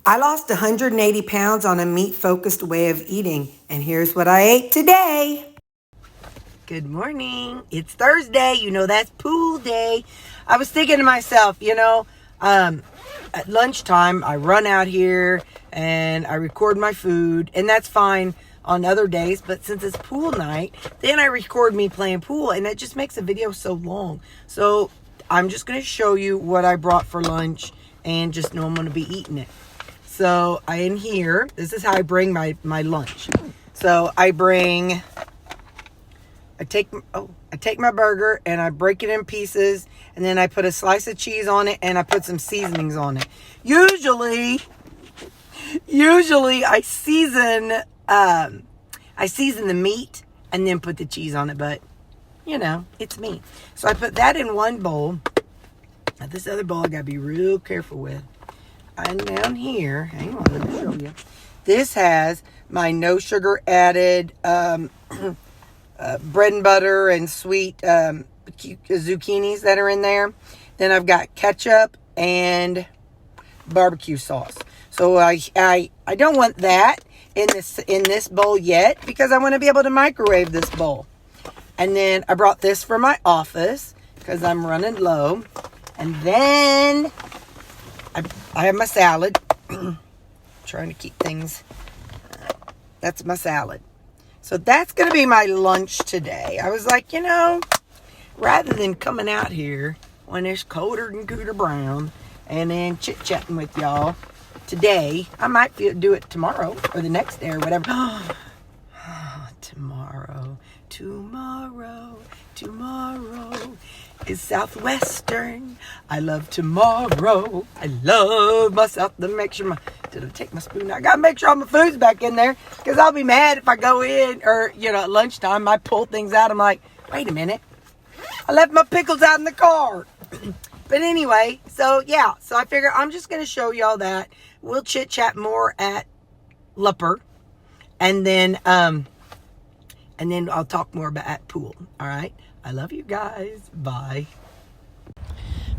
I lost 180 pounds on a meat-focused way of eating, and here's what I ate today. Good morning. It's Thursday. You know that's pool day. I was thinking to myself, at lunchtime, I run out here and I record my food, and that's fine on other days, but since it's pool night, then I record me playing pool, and it just makes the video so long. So I'm just going to show you what I brought for lunch, and just know I'm going to be eating it. So in here, this is how I bring my lunch. So I take my burger and I break it in pieces, and then I put a slice of cheese on it, and I put some seasonings on it. Usually I season the meat and then put the cheese on it, but it's me. So I put that in one bowl. Now this other bowl I gotta be real careful with. And down here, hang on, let me show you. This has my no sugar added bread and butter and sweet zucchinis that are in there. Then I've got ketchup and barbecue sauce. So I don't want that in this bowl yet, because I want to be able to microwave this bowl. And then I brought this for my office because I'm running low. And then I have my salad. Trying to keep things. That's my salad. So that's going to be my lunch today. I was like, rather than coming out here when it's colder than Cooter Brown and then chit-chatting with y'all today, I might do it tomorrow or the next day or whatever. Tomorrow is Southwestern. I love tomorrow. I love myself. Did I take my spoon out? I gotta make sure all my food's back in there, because I'll be mad if I go in or, at lunchtime, I pull things out. I'm like, wait a minute. I left my pickles out in the car. But anyway, so I figure I'm just going to show y'all that. We'll chit chat more at Lupper. And then I'll talk more about at pool. All right. I love you guys. Bye.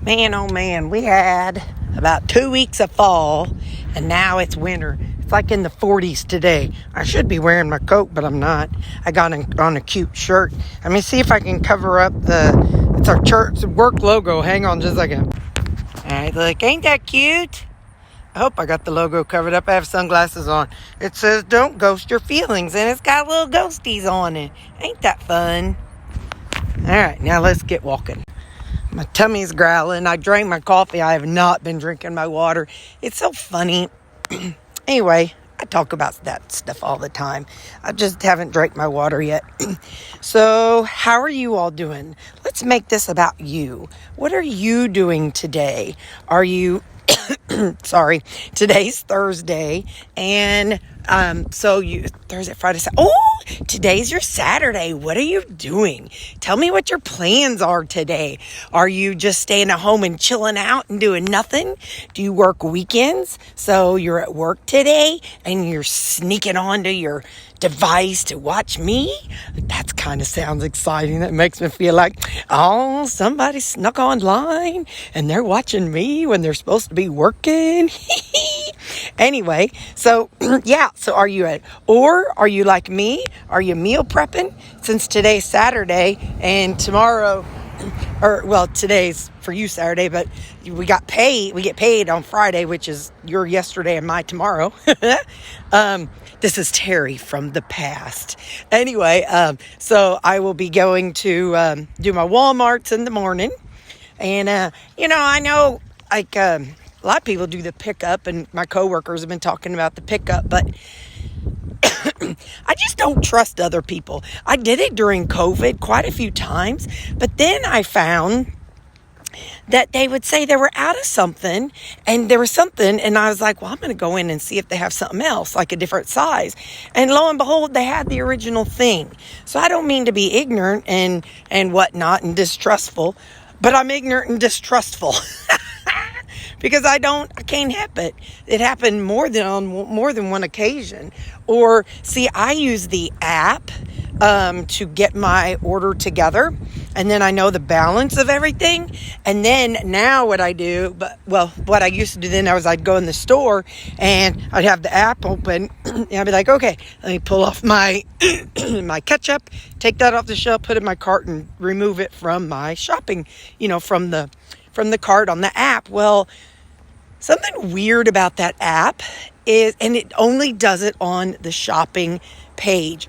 Man, oh man, we had about 2 weeks of fall, and now it's winter. It's like in the 40s today. I should be wearing my coat, but I'm not. I got on a cute shirt. Let me see if I can cover up it's our church work logo. Hang on just a second. All right, look, ain't that cute? I hope I got the logo covered up. I have sunglasses on. It says, "Don't ghost your feelings," and it's got little ghosties on it. Ain't that fun? All right, now let's get walking. My tummy's growling. I drank my coffee. I have not been drinking my water. It's so funny. Anyway, I talk about that stuff all the time. I just haven't drank my water yet. So, how are you all doing? Let's make this about you. What are you doing today? Are you... Sorry, today's Thursday, and Thursday, Friday, Saturday. Oh, today's your Saturday. What are you doing? Tell me what your plans are today. Are you just staying at home and chilling out and doing nothing? Do you work weekends? So you're at work today and you're sneaking onto your device to watch me? That kind of sounds exciting. That makes me feel like, oh, somebody snuck online and they're watching me when they're supposed to be working. Anyway, so so are you like me? Are you meal prepping? Since today's Saturday and tomorrow, today's for you Saturday, but we get paid on Friday, which is your yesterday and my tomorrow. This is Terri from the past. Anyway, so I will be going to do my Walmarts in the morning. And, I know, like, a lot of people do the pickup, and my coworkers have been talking about the pickup, but I just don't trust other people. I did it during COVID quite a few times, but then I found that they would say they were out of something, and there was something, and I was like, well, I'm going to go in and see if they have something else, like a different size. And lo and behold, they had the original thing. So I don't mean to be ignorant and whatnot and distrustful, but I'm ignorant and distrustful. Because I can't help it. It happened on more than one occasion. Or, see, I use the app to get my order together. and then I know the balance of everything. And then now what I do, what I used to do then, I'd go in the store and I'd have the app open and I'd be like, okay, let me pull off my my ketchup, take that off the shelf, put it in my cart, and remove it from my shopping, from the cart on the app. Well, something weird about that app is, and it only does it on the shopping page,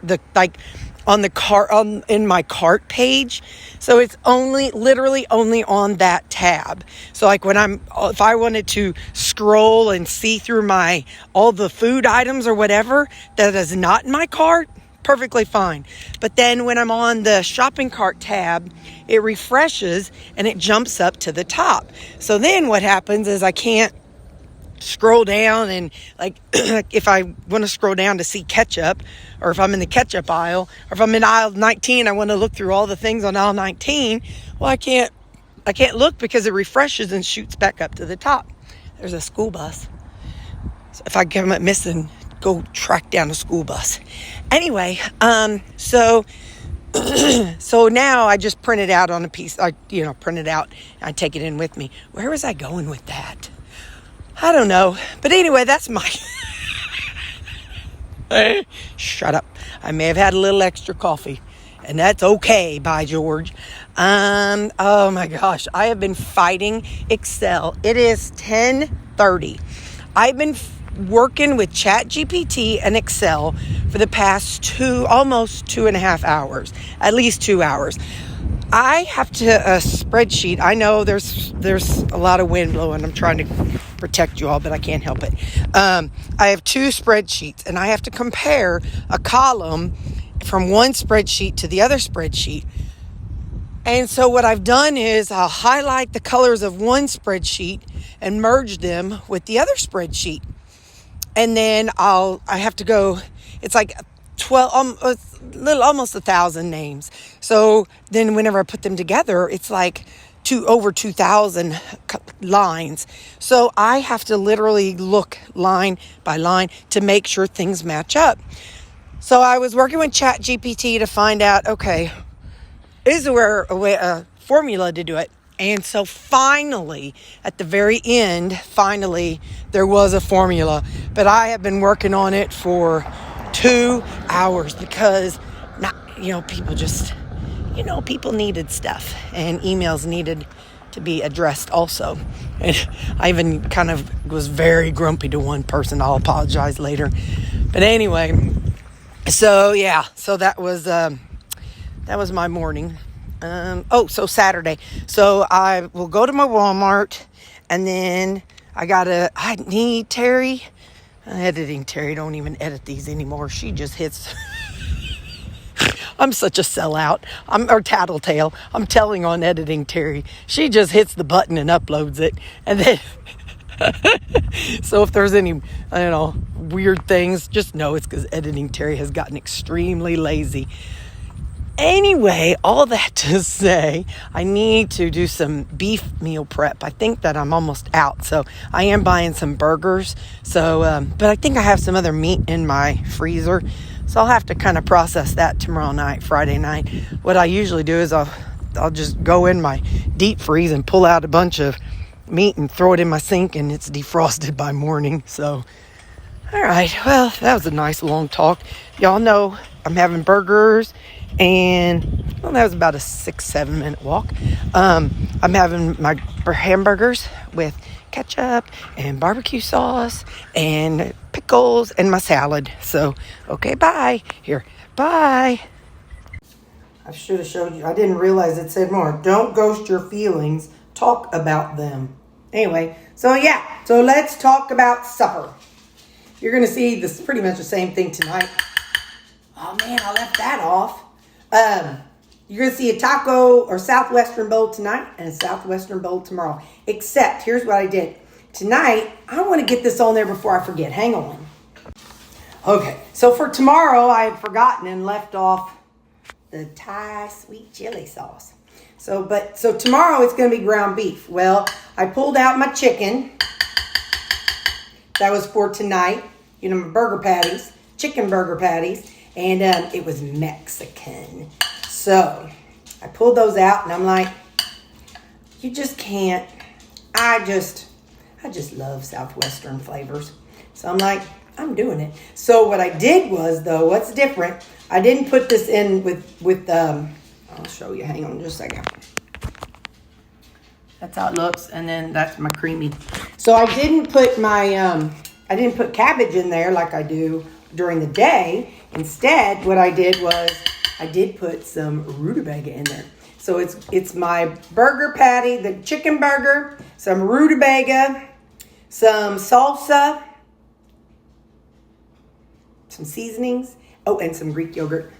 on the cart, in my cart page. So it's literally only on that tab. So like if I wanted to scroll and see through all the food items or whatever that is not in my cart, perfectly fine. But then when I'm on the shopping cart tab, it refreshes and it jumps up to the top. So then what happens is I can't scroll down and if I want to scroll down to see ketchup, or if I'm in the ketchup aisle, or if I'm in aisle 19, I want to look through all the things on aisle 19. Well, I can't look because it refreshes and shoots back up to the top. There's a school bus. So if I get missing, go track down a school bus. Anyway, so now I just print it out on a piece. Print it out and I take it in with me. Where was I going with that? I don't know. But anyway, that's my... Shut up. I may have had a little extra coffee. And that's okay, by George. Oh my gosh. I have been fighting Excel. It is 10:30. I've been working with ChatGPT and Excel for the past almost 2.5 hours. At least 2 hours. I have a spreadsheet. I know there's a lot of wind blowing. I'm trying to protect you all, but I can't help it. I have 2 spreadsheets, and I have to compare a column from one spreadsheet to the other spreadsheet. And so what I've done is I'll highlight the colors of one spreadsheet and merge them with the other spreadsheet. And then I have to go, it's like 12, almost 1,000 names. So then whenever I put them together, it's like over 2,000 lines. So I have to literally look line by line to make sure things match up. So I was working with ChatGPT to find out, okay, is there a formula to do it? And so finally, at the very end, there was a formula. But I have been working on it for 2 hours because people needed stuff, and emails needed to be addressed also. And I even kind of was very grumpy to one person. I'll apologize later. But anyway, so that was my morning. So Saturday. So I will go to my Walmart, and then I need Terri. Editing Terri, don't even edit these anymore. She just hits. I'm such a sellout. Or tattletale. I'm telling on editing Terri. She just hits the button and uploads it. And then, so if there's any, weird things, just know it's because editing Terri has gotten extremely lazy. Anyway, all that to say, I need to do some beef meal prep. I think that I'm almost out, so I am buying some burgers. So, but I think I have some other meat in my freezer, so I'll have to kind of process that tomorrow night, Friday night. What I usually do is I'll just go in my deep freeze and pull out a bunch of meat and throw it in my sink, and it's defrosted by morning. So, all right, well, that was a nice long talk. Y'all know I'm having burgers. And that was about a 6-7 minute walk. I'm having my hamburgers with ketchup and barbecue sauce and pickles and my salad. So, okay, bye. Bye. I should have showed you. I didn't realize it said more. Don't ghost your feelings. Talk about them. Anyway, so let's talk about supper. You're going to see this pretty much the same thing tonight. Oh man, I left that off. You're going to see a taco or Southwestern bowl tonight and a Southwestern bowl tomorrow. Except, here's what I did. Tonight, I want to get this on there before I forget. Hang on. Okay, so for tomorrow, I had forgotten and left off the Thai sweet chili sauce. So tomorrow it's going to be ground beef. Well, I pulled out my chicken. That was for tonight. My burger patties, chicken burger patties. And it was Mexican. So I pulled those out and I'm like, you just can't. I just love Southwestern flavors. So I'm like, I'm doing it. So what I did was, though, what's different, I didn't put this in with I'll show you. Hang on just a second. That's how it looks. And then that's my creamy. So I didn't put I didn't put cabbage in there like I do during the day. Instead, what I did was I did put some rutabaga in there. So it's my burger patty, the chicken burger, some rutabaga, some salsa, some seasonings, oh, and some Greek yogurt.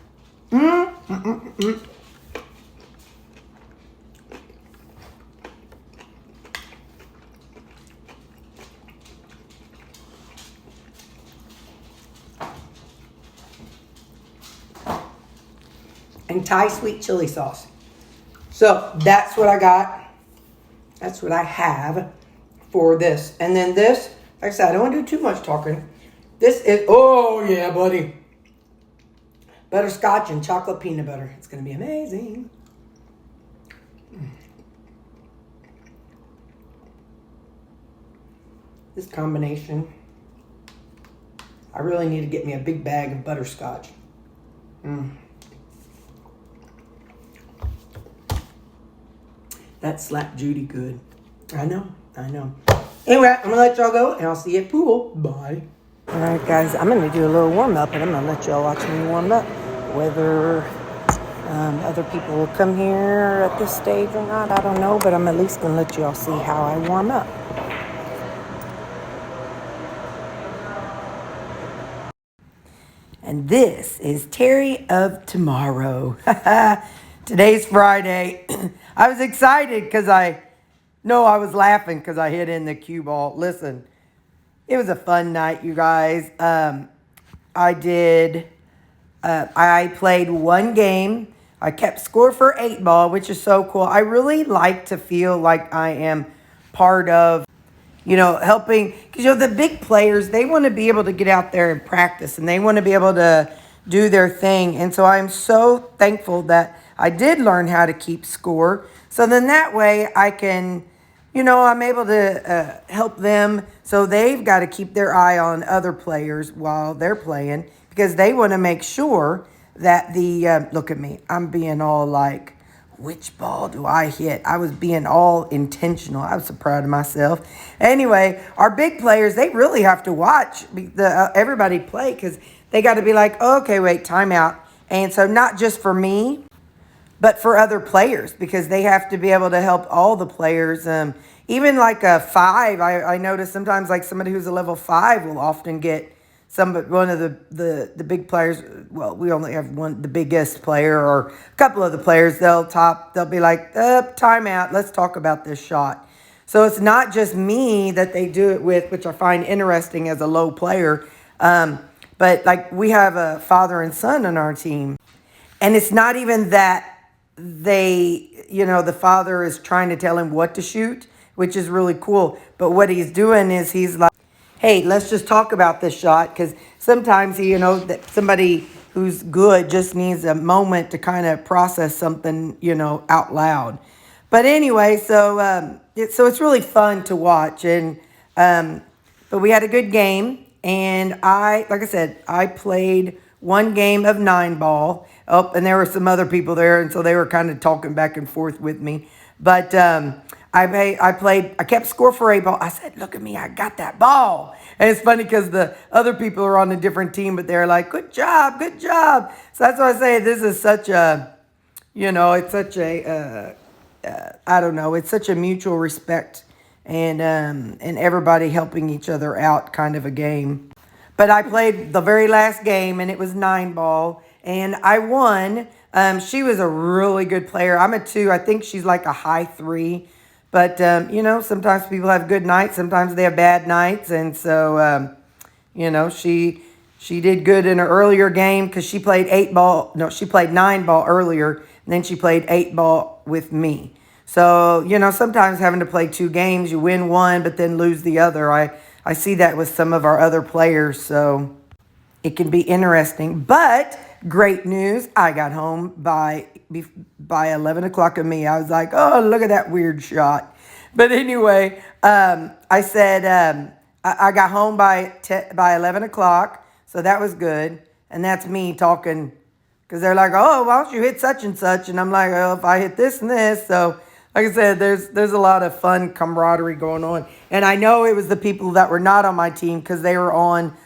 And Thai sweet chili sauce. So that's what I got. That's what I have for this. And then this, like I said, I don't want to do too much talking. This is, oh yeah, buddy. Butterscotch and chocolate peanut butter. It's going to be amazing. This combination. I really need to get me a big bag of butterscotch. That slapped Judy good. I know. Anyway, I'm going to let y'all go, and I'll see you at pool. Bye. All right, guys, I'm going to do a little warm-up, and I'm going to let y'all watch me warm up. Whether other people will come here at this stage or not, I don't know, but I'm at least going to let y'all see how I warm up. And this is Terri of tomorrow. Today's Friday. I was excited because I was laughing because I hit in the cue ball. Listen, it was a fun night, you guys. I played one game. I kept score for 8-ball, which is so cool. I really like to feel like I am part of, helping. Because, the big players, they want to be able to get out there and practice. And they want to be able to do their thing. And so I'm so thankful that I did learn how to keep score. So then that way I can, I'm able to help them. So they've got to keep their eye on other players while they're playing because they want to make sure that look at me, I'm being all like, which ball do I hit? I was being all intentional. I was so proud of myself. Anyway, our big players, they really have to watch everybody play because they got to be like, okay, wait, timeout. And so not just for me, but for other players, because they have to be able to help all the players. Even like a 5, I notice sometimes like somebody who's a level 5 will often get one of the big players. Well, we only have the biggest player or a couple of the players. They'll be like, timeout. Let's talk about this shot. So it's not just me that they do it with, which I find interesting as a low player. But like we have a father and son on our team, and it's not even that the father is trying to tell him what to shoot, which is really cool. But what he's doing is he's like, hey, let's just talk about this shot. Because sometimes, that somebody who's good just needs a moment to kind of process something, out loud. But anyway, so it's really fun to watch. And but we had a good game. And like I said, I played one game of 9-ball. Oh, and there were some other people there, and so they were kind of talking back and forth with me. But I kept score for 8-ball. I said, look at me, I got that ball. And it's funny because the other people are on a different team, but they're like, good job, good job. So that's why I say this is such a, it's such a, I don't know, it's such a mutual respect and everybody helping each other out kind of a game. But I played the very last game, and it was 9-ball, and I won. She was a really good player. I'm a 2. I think she's like a high 3. But, sometimes people have good nights. Sometimes they have bad nights. And so, she did good in her earlier game because she played 8-ball. No, she played 9-ball earlier, and then she played 8-ball with me. So, sometimes having to play 2 games, you win one, but then lose the other. I see that with some of our other players, so it can be interesting. But great news. I got home by 11 o'clock of me. I was like, oh, look at that weird shot. But anyway, I said I got home by 11 o'clock. So that was good. And that's me talking because they're like, oh, why don't you hit such and such? And I'm like, well, if I hit this and this. So like I said, there's a lot of fun camaraderie going on. And I know it was the people that were not on my team because they were on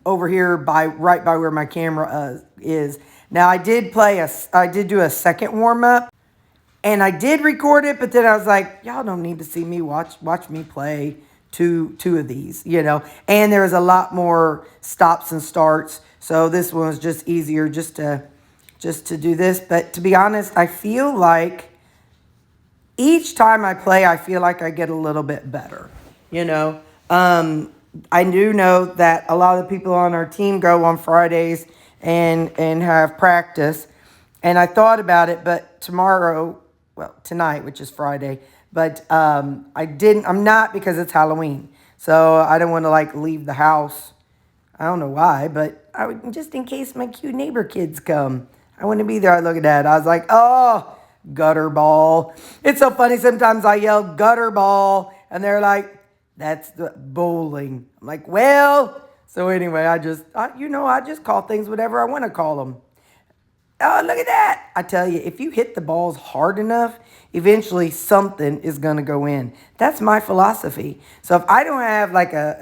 over here right by where my camera is. Now I did do a second warm up, and I did record it, but then I was like, y'all don't need to see me watch me play two of these, you know. And there was a lot more stops and starts, so this one was just easier just to do this. But to be honest, I feel like each time I play, I feel like I get a little bit better, you know. I do know that a lot of the people on our team go on Fridays and have practice. And I thought about it, but tonight, which is Friday, but I'm not because it's Halloween. So I don't want to like leave the house. I don't know why, but just in case my cute neighbor kids come. I want to be there. I look at that. I was like, oh, gutter ball. It's so funny. Sometimes I yell gutter ball and they're like, that's the bowling. I'm like, well, so anyway, I just call things whatever I want to call them. Oh, look at that. I tell you, if you hit the balls hard enough, eventually something is going to go in. That's my philosophy. So if I don't have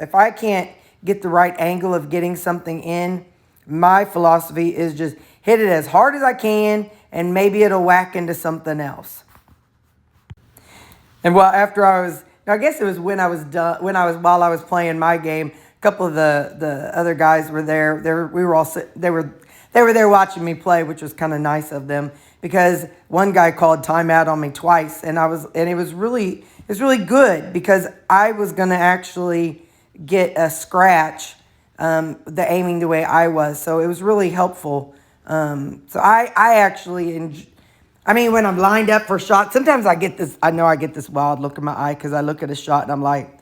if I can't get the right angle of getting something in, my philosophy is just hit it as hard as I can and maybe it'll whack into something else. And I guess it was while I was playing my game, a couple of the other guys were there. They were there watching me play, which was kind of nice of them because one guy called timeout on me twice, and it was really good because I was gonna actually get a scratch, the aiming the way I was, so it was really helpful. So I actually when I'm lined up for shots, sometimes I get this wild look in my eye because I look at a shot and I'm like,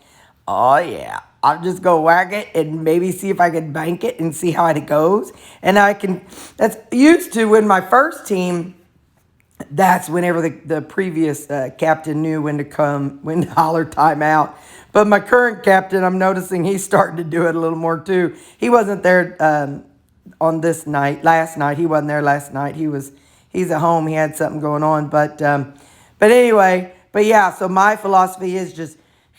oh yeah, I'll just go whack it and maybe see if I can bank it and see how it goes. And that's used to when my first team, that's whenever the previous captain knew when to holler timeout. But my current captain, I'm noticing he's starting to do it a little more too. He wasn't there last night. He wasn't there last night. He's at home. He had something going on. But anyway, so my philosophy is just,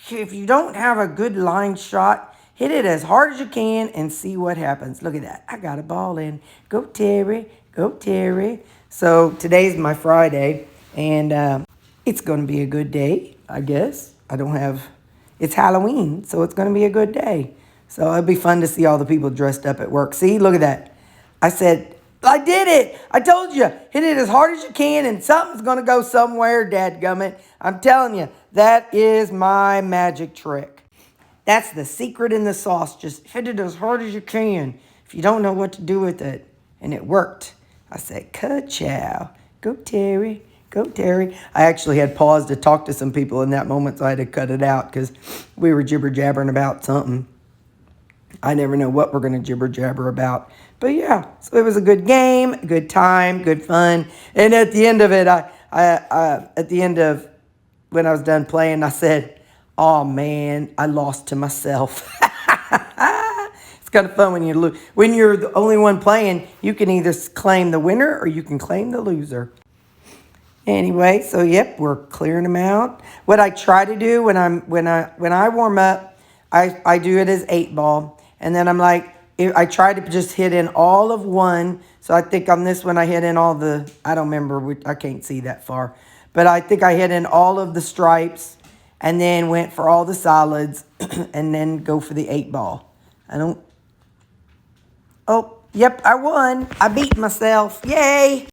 if you don't have a good line shot, hit it as hard as you can and see what happens. Look at that. I got a ball in. Go, Terri. Go, Terri. So today's my Friday, and it's going to be a good day, I guess. It's Halloween, so it's going to be a good day. So it'll be fun to see all the people dressed up at work. See, look at that. I said, I did it. I told you, hit it as hard as you can and something's going to go somewhere, dadgummit. I'm telling you, that is my magic trick. That's the secret in the sauce. Just hit it as hard as you can if you don't know what to do with it. And it worked. I said, ka-chow. Go, Terri. Go, Terri. I actually had paused to talk to some people in that moment, so I had to cut it out because we were jibber-jabbering about something. I never know what we're going to jibber-jabber about. But yeah, so it was a good game, good time, good fun. And at the end of it, when I was done playing, I said, oh man, I lost to myself. It's kind of fun when you lose. When you're the only one playing, you can either claim the winner or you can claim the loser. Anyway, so yep, we're clearing them out. What I try to do when I warm up, I do it as 8-ball. And then I'm like, I try to just hit in all of one. So I think on this one I hit in all I don't remember, I can't see that far. But I think I hit in all of the stripes and then went for all the solids and then go for the 8-ball. Oh, yep, I won. I beat myself. Yay.